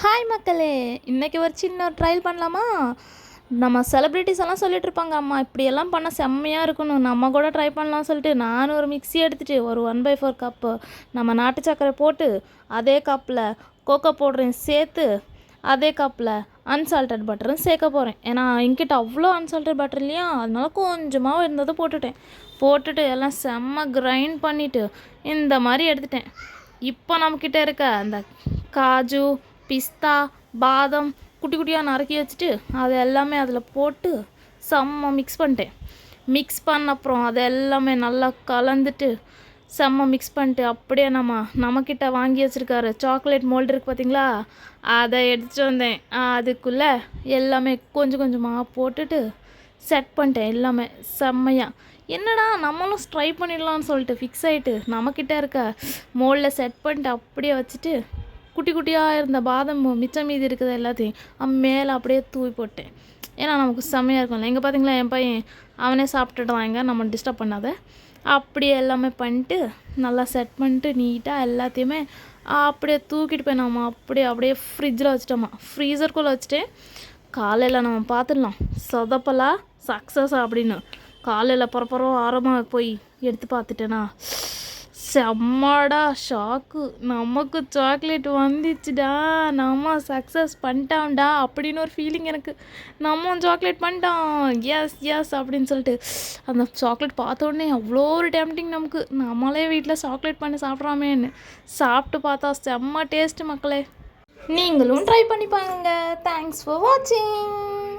Hi மக்களே, இன்றைக்கி ஒரு சின்ன ட்ரையல் பண்ணலாமா? நம்ம செலிப்ரிட்டிஸ் எல்லாம் சொல்லிட்டு இருப்பாங்க, அம்மா இப்படியெல்லாம் பண்ணால் செம்மையாக இருக்கணும், நம்ம கூட ட்ரை பண்ணலாம் சொல்லிட்டு நான் ஒரு மிக்ஸி எடுத்துகிட்டு ஒரு 1/4 கப்பு நம்ம நாட்டு சர்க்கரை போட்டு, அதே கப்பில் கோகோ பவுடரையும் சேர்த்து, அதே கப்பில் அன்சால்டட் பட்டரும் சேர்க்க போகிறேன். ஏன்னா என்கிட்ட அவ்வளோ அன்சால்டட் பட்டர் இல்லையா, அதனால கொஞ்சமாக இருந்ததை போட்டுட்டு எல்லாம் செம்ம கிரைண்ட் பண்ணிவிட்டு இந்த மாதிரி எடுத்துட்டேன். இப்போ நம்மக்கிட்ட இருக்க அந்த காஜு, பிஸ்தா, பாதம் குட்டி குட்டியாக நறுக்கி வச்சுட்டு அது எல்லாமே அதில் போட்டு செம்ம மிக்ஸ் பண்ணிட்டேன். மிக்ஸ் பண்ண அப்புறம் அது எல்லாமே நல்லா கலந்துட்டு செம்ம மிக்ஸ் பண்ணிட்டு அப்படியே நம்மக்கிட்ட வாங்கி வச்சுருக்காரு சாக்லேட் மோல்டு இருக்குது பார்த்தீங்களா, அதை எடுத்துகிட்டு வந்தேன். அதுக்குள்ளே எல்லாமே கொஞ்சம் கொஞ்சமாக போட்டுட்டு செட் பண்ணிட்டேன். எல்லாமே செம்மையாக என்னடா நம்மளும் ட்ரை பண்ணிடலான்னு சொல்லிட்டு ஃபிக்ஸ் ஆகிட்டு நம்மக்கிட்ட இருக்க மோல்டில் செட் பண்ணிட்டு அப்படியே வச்சுட்டு குட்டி குட்டியாக இருந்த பாதம் மிச்சம் மீதி இருக்குது எல்லாத்தையும் மேலே அப்படியே தூவி போட்டேன். ஏன்னா நமக்கு செம்மையாக இருக்கும்ல. எங்கே பார்த்தீங்களா என் பையன் அவனே சாப்பிட்டுட்டான், எங்கே நம்ம டிஸ்டர்ப் பண்ணாத. அப்படியே எல்லாமே பண்ணிட்டு நல்லா செட் பண்ணிட்டு நீட்டாக எல்லாத்தையுமே அப்படியே தூக்கிட்டு போய் நம்ம அப்படியே ஃப்ரிட்ஜில் வச்சுட்டோமா, ஃப்ரீசருக்குள்ளே வச்சுட்டேன். காலையில் நம்ம பார்த்துடலாம் சொதப்பலா சக்ஸஸ் அப்படின்னு. காலையில் பரபரம் ஆரம்பமாக போய் எடுத்து பார்த்துட்டேனா செம்மடா ஷாக்கு, நமக்கு சாக்லேட் வந்துச்சுடா, நம்ம சக்ஸஸ் பண்ணிட்டோம்டா அப்படின்னு ஒரு ஃபீலிங் எனக்கு. நம்ம சாக்லேட் பண்ணிட்டோம், எஸ் எஸ் அப்படின்னு சொல்லிட்டு அந்த சாக்லேட் பார்த்த உடனே அவ்வளோ ஒரு டெம்டிங் நமக்கு, நம்மளே வீட்டில் சாக்லேட் பண்ணி சாப்பிட்றாமேன்னு. சாப்பிட்டு பார்த்தா செம்ம டேஸ்ட்டு மக்களே. நீங்களும் ட்ரை பண்ணி பாருங்க. தேங்க்ஸ் ஃபார் வாட்சிங்.